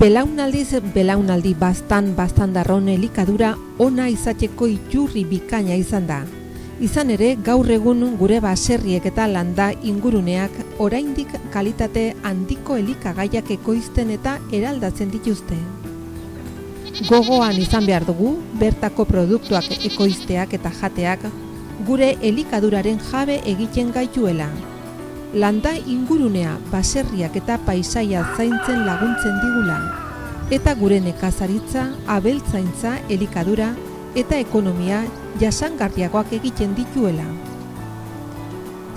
Belaunaldiz belaunaldi baztan-darron elikadura ona izateko iturri bikaina izan da. Izan ere, gaur egun gure baserriek eta landa inguruneak oraindik kalitate handiko elikagaiak ekoizten eta eraldatzen dituzte. Gogoan izan behar dugu, bertako produktuak ekoizteak eta jateak gure elikaduraren jabe egiten gaituela. Landa ingurunea, baserriak eta paisaia zaintzen laguntzen digula, eta gure nekazaritza, abeltzaintza, elikadura eta ekonomia jasangarriagoak egiten dituela.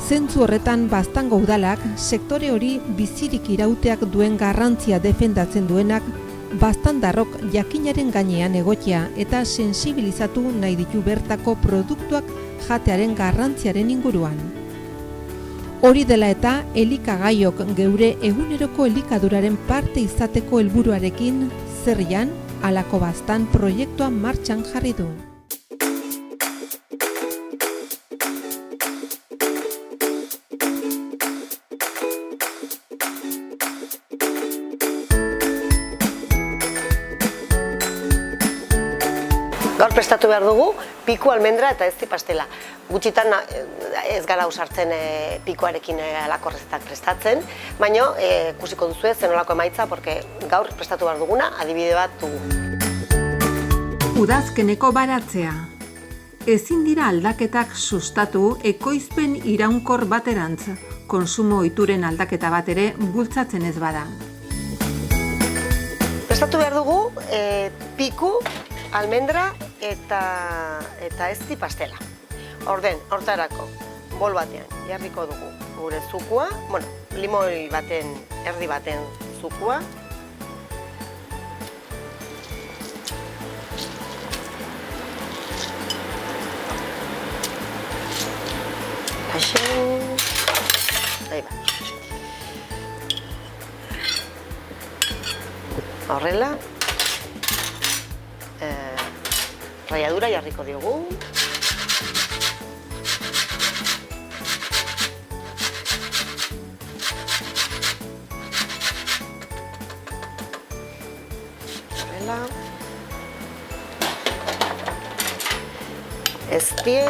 Zentzu horretan Baztango udalak sektore hori bizirik irauteak duen garrantzia defendatzen duenak baztandarrok jakinaren gainean egotea eta sensibilizatu nahi ditu bertako produktuak jatearen garrantziaren inguruan. Hori dela eta elikagaiok geure eguneroko elikaduraren parte izateko helburuarekin zerrian halako baztan proiektua martxan jarri du. Gaur prestatu behar dugu piku almendra eta ezti pastela. Gutxitan ez gara usartzen pikuarekin halako errezetak prestatzen, baina ikusiko duzue zenolako emaitza, porque gaur prestatu behar duguna adibide bat dugu. Udazkeneko baratzea. Ezin dira aldaketak sustatu ekoizpen iraunkor baterantz, konsumo ohituren aldaketa bat ere bultzatzen ez bada. Prestatu behar dugu piku, almendra eta ezti pastela. Hortarako, bol batean jarriko dugu gure zukua, limoi baten, erdi baten zukua. Horrela, ralladura jarriko diogu. Horrela. Eztie.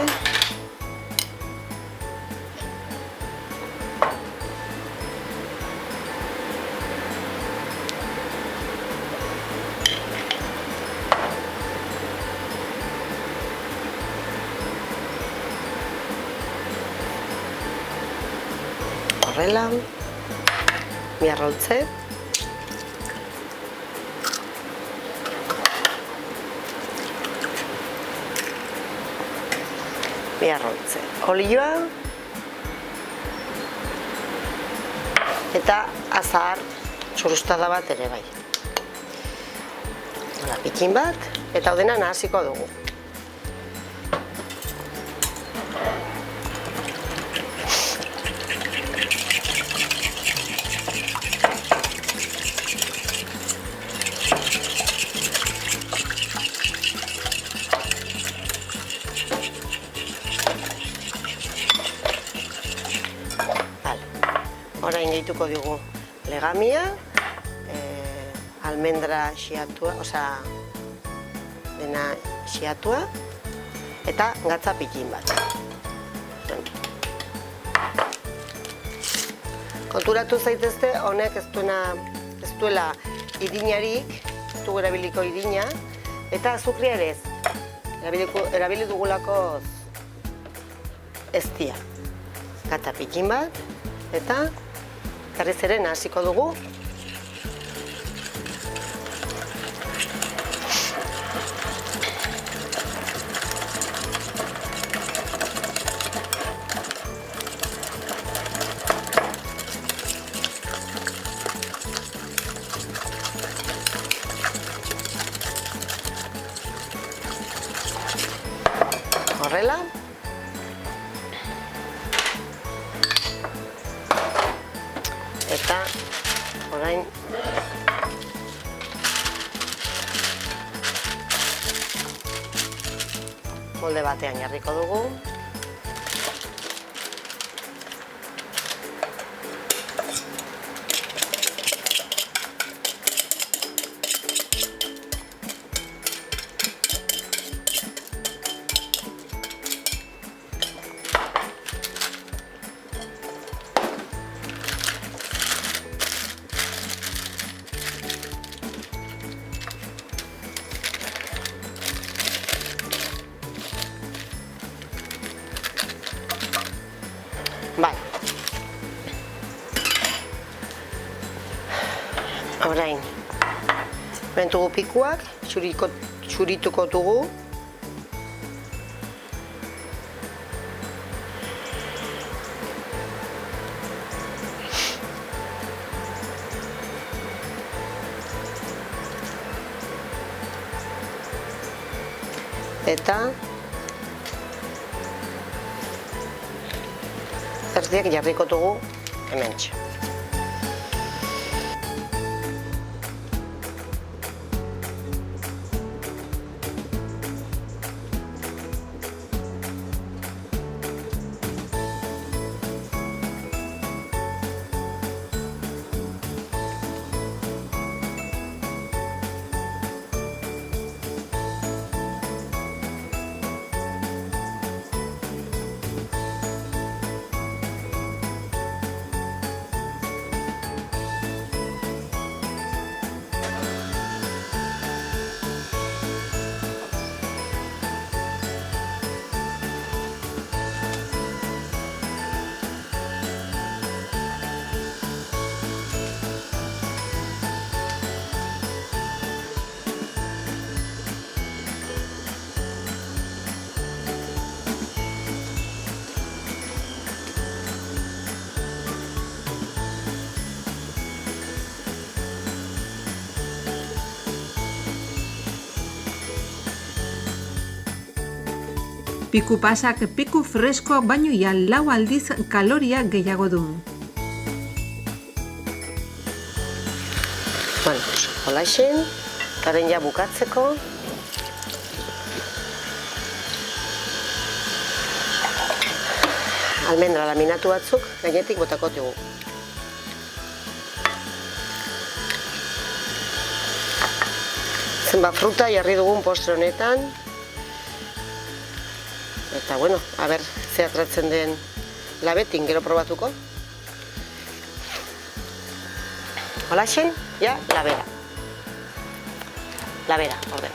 Horrela, miarroltze. Miarroltze. Olioa. Eta azahar txurustada bat ere bai. Pikin bat, eta odena nahasiko dugu. Orain gehituko dugu legamia, almendra xiatua, dena xiatua, eta gatza pikin bat. Konturatu zaitezte, honek ez duela idinarik, ez du erabiliko idina, eta azukria ere ez, erabili dugulako eztia. Gatza pikin bat, eta berriz ere nahasiko dugu. Horrela. Eta orain molde batean jarriko dugu. Hemen dugu pikuak, xurituko dugu. Eta erdiak jarriko dugu hementxe. Piku pasak piku freskoak baino ia 4 aldiz kaloria gehiago du. Holaxen, garen ja bukatzeko. Almendra laminatu batzuk gainetik botako dugu. Zenbat fruta jarri dugun postre honetan. Eta, bueno, a ber, ze atratzen den labetin, gero probatuko. Holaxen, ja, labera. Labera, orde.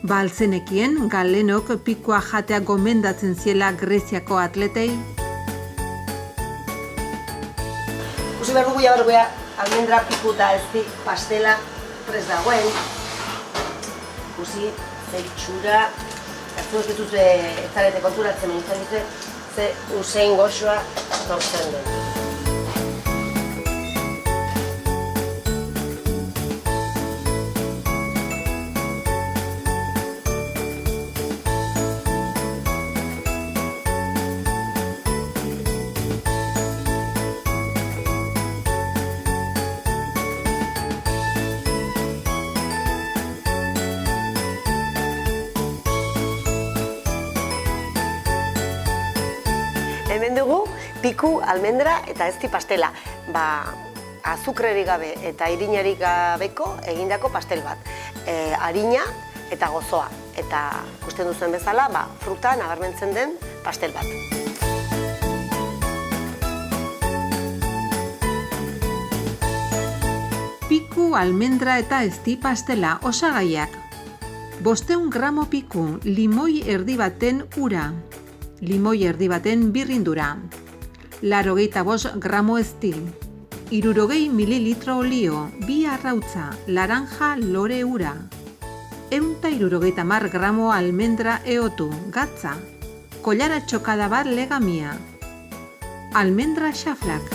Alzenekien, Galenok pikua jatea gomendatzen ziela Greziako atletei. Ikusi behar dugu jaberbea, almendra piku eta ezti pastela prest dagoen. Ikusi, ze itxura, ez dut ez zarete konturatzen nintzen dute, ze usein goxoa tortzen den. Hemen dugu piku, almendra eta ezti pastela. Azukrerik gabe eta irinarik gabeko egindako pastel bat. Harina eta gozoa. Eta ikusten duzuen bezala, fruta nabarmentzen den pastel bat. Piku, almendra eta ezti pastela osagaiak. 500 gramo piku, limoi erdi baten ura. Limoi erdi baten birrindura, 85 gramo ezti, 60 mililitro olio, 2 arrautza, laranja lore ura, 160 gramo almendra eotu, gatza, kollara txokada bat legamia, almendra xaflak.